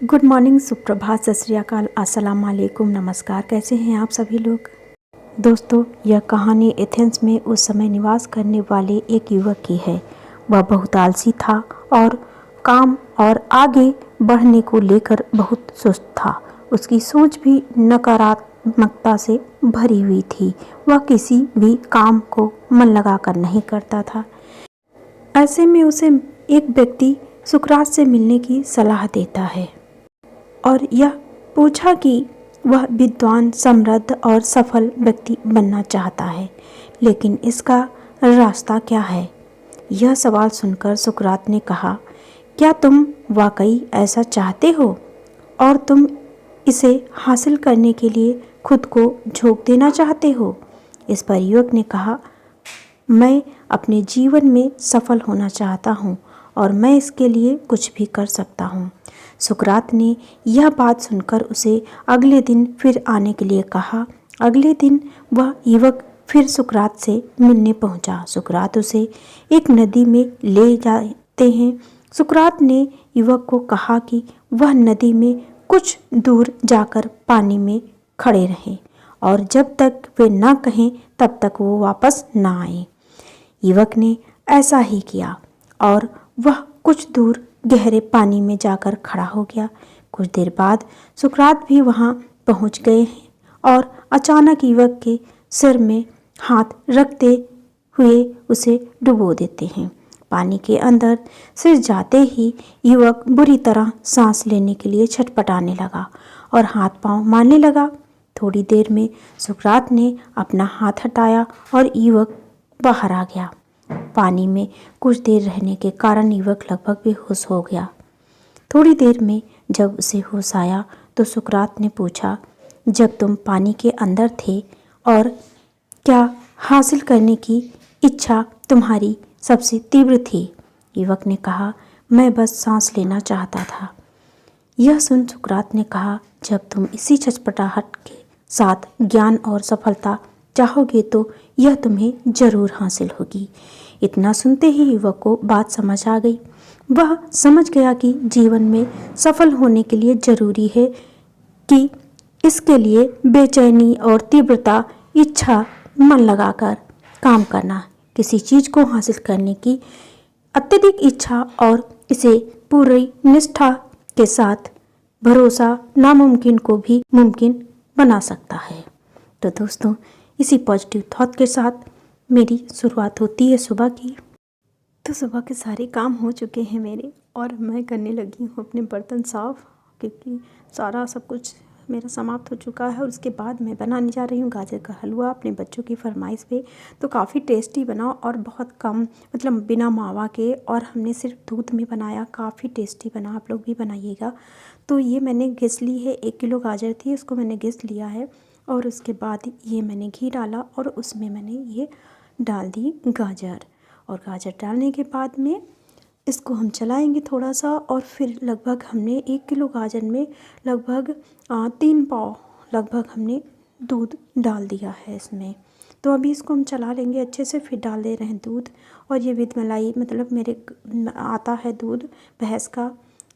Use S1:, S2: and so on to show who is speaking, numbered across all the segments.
S1: Good morning, सुप्रभात, सत श्री अकाल, अस्सलाम वालेकुम, नमस्कार। कैसे हैं आप सभी लोग। दोस्तों, यह कहानी एथेंस में उस समय निवास करने वाले एक युवक की है। वह बहुत आलसी था और काम और आगे बढ़ने को लेकर बहुत सुस्त था। उसकी सोच भी नकारात्मकता से भरी हुई थी। वह किसी भी काम को मन लगाकर नहीं करता था। ऐसे में उसे एक व्यक्ति सुकरात से मिलने की सलाह देता है और यह पूछा कि वह विद्वान, समृद्ध और सफल व्यक्ति बनना चाहता है, लेकिन इसका रास्ता क्या है। यह सवाल सुनकर सुकरात ने कहा, क्या तुम वाकई ऐसा चाहते हो और तुम इसे हासिल करने के लिए खुद को झोंक देना चाहते हो। इस पर युवक ने कहा, मैं अपने जीवन में सफल होना चाहता हूँ और मैं इसके लिए कुछ भी कर सकता हूँ। सुकरात ने यह बात सुनकर उसे अगले दिन फिर आने के लिए कहा। अगले दिन वह युवक फिर सुकरात से मिलने पहुंचा। सुकरात उसे एक नदी में ले जाते हैं। सुकरात ने युवक को कहा कि वह नदी में कुछ दूर जाकर पानी में खड़े रहें और जब तक वे ना कहें तब तक वो वापस ना आए। युवक ने ऐसा ही किया और वह कुछ दूर गहरे पानी में जाकर खड़ा हो गया। कुछ देर बाद सुकरात भी वहां पहुंच गए हैं और अचानक युवक के सिर में हाथ रखते हुए उसे डुबो देते हैं। पानी के अंदर सिर जाते ही युवक बुरी तरह सांस लेने के लिए छटपटाने लगा और हाथ पांव मारने लगा। थोड़ी देर में सुकरात ने अपना हाथ हटाया और युवक बाहर आ गया। पानी में कुछ देर रहने के कारण युवक लगभग बेहोश हो गया। थोड़ी देर में जब उसे होश आया तो सुकरात ने पूछा, जब तुम पानी के अंदर थे और क्या हासिल करने की इच्छा तुम्हारी सबसे तीव्र थी। युवक ने कहा, मैं बस सांस लेना चाहता था। यह सुन सुकरात ने कहा, जब तुम इसी छटपटाहट के साथ ज्ञान और सफलता चाहोगे तो यह तुम्हें जरूर हासिल होगी। इतना सुनते ही युवक को बात समझ आ गई। वह समझ गया कि जीवन में सफल होने के लिए जरूरी है कि इसके लिए बेचैनी और तीव्रता, इच्छा, मन लगाकर काम करना। किसी चीज़ को हासिल करने की अत्यधिक इच्छा और इसे पूरी निष्ठा के साथ भरोसा नामुमकिन को भी मुमकिन बना सकता है। तो दोस्तों, इसी पॉजिटिव थॉट के साथ मेरी शुरुआत होती है सुबह की। तो सुबह के सारे काम हो चुके हैं मेरे और मैं करने लगी हूँ अपने बर्तन साफ़, क्योंकि सारा सब कुछ मेरा समाप्त हो चुका है। और उसके बाद मैं बनाने जा रही हूँ गाजर का हलवा अपने बच्चों की फरमाइश पे। तो काफ़ी टेस्टी बना और बहुत कम, मतलब बिना मावा के, और हमने सिर्फ दूध में बनाया। काफ़ी टेस्टी बना, आप लोग भी बनाइएगा। तो ये मैंने घिस ली है, 1 किलो गाजर थी, उसको मैंने घिस लिया है। और उसके बाद ये मैंने घी डाला और उसमें मैंने ये डाल दी गाजर। और गाजर डालने के बाद में इसको हम चलाएंगे थोड़ा सा, और फिर लगभग हमने 1 किलो गाजर में लगभग 3 पाव लगभग हमने दूध डाल दिया है इसमें। तो अभी इसको हम चला लेंगे अच्छे से, फिर डाल दे रहे हैं दूध। और ये विद मलाई, मतलब मेरे आता है दूध भैंस का,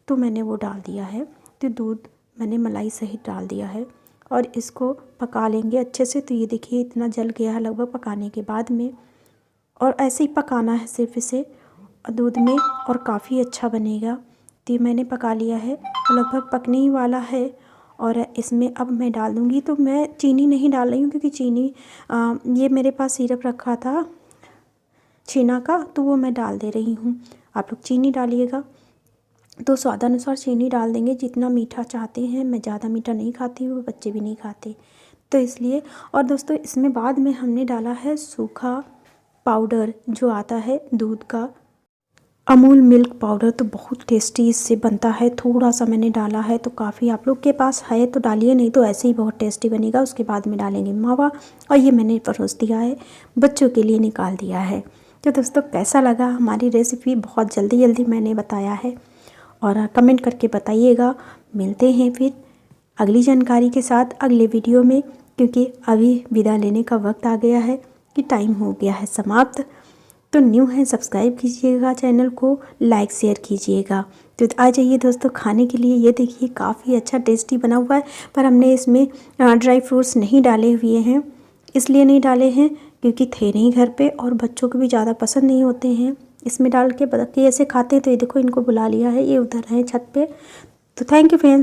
S1: तो मैंने वो डाल दिया है। तो दूध मैंने मलाई सहित डाल दिया है और इसको पका लेंगे अच्छे से। तो ये देखिए इतना जल गया है लगभग पकाने के बाद में, और ऐसे ही पकाना है सिर्फ इसे दूध में, और काफ़ी अच्छा बनेगा। तो ये मैंने पका लिया है, लगभग पकने ही वाला है। और इसमें अब मैं डाल दूँगी, तो मैं चीनी नहीं डाल रही हूँ क्योंकि चीनी ये मेरे पास सिरप रखा था छीना का, तो वो मैं डाल दे रही हूँ। आप लोग चीनी डालिएगा तो स्वादानुसार चीनी डाल देंगे, जितना मीठा चाहते हैं। मैं ज़्यादा मीठा नहीं खाती हूँ, बच्चे भी नहीं खाते, तो इसलिए। और दोस्तों, इसमें बाद में हमने डाला है सूखा पाउडर जो आता है दूध का, अमूल मिल्क पाउडर। तो बहुत टेस्टी इससे बनता है। थोड़ा सा मैंने डाला है, तो काफ़ी आप लोग के पास है तो डालिए, नहीं तो ऐसे ही बहुत टेस्टी बनेगा। उसके बाद में डालेंगे मावा, और ये मैंने परोस दिया है, बच्चों के लिए निकाल दिया है। तो दोस्तों, कैसा लगा हमारी रेसिपी, बहुत जल्दी जल्दी मैंने बताया है, और कमेंट करके बताइएगा। मिलते हैं फिर अगली जानकारी के साथ अगले वीडियो में, क्योंकि अभी विदा लेने का वक्त आ गया है कि टाइम हो गया है समाप्त। तो न्यू है सब्सक्राइब कीजिएगा, चैनल को लाइक शेयर कीजिएगा। तो आ जाइए दोस्तों खाने के लिए। ये देखिए काफ़ी अच्छा टेस्टी बना हुआ है, पर हमने इसमें ड्राई फ्रूट्स नहीं डाले हुए हैं। इसलिए नहीं डाले हैं क्योंकि थे नहीं घर पे और बच्चों को भी ज़्यादा पसंद नहीं होते हैं इसमें डाल के। बाकी ऐसे खाते हैं। तो ये देखो इनको बुला लिया है, ये उधर है छत पे। तो थैंक यू फ्रेंड्स।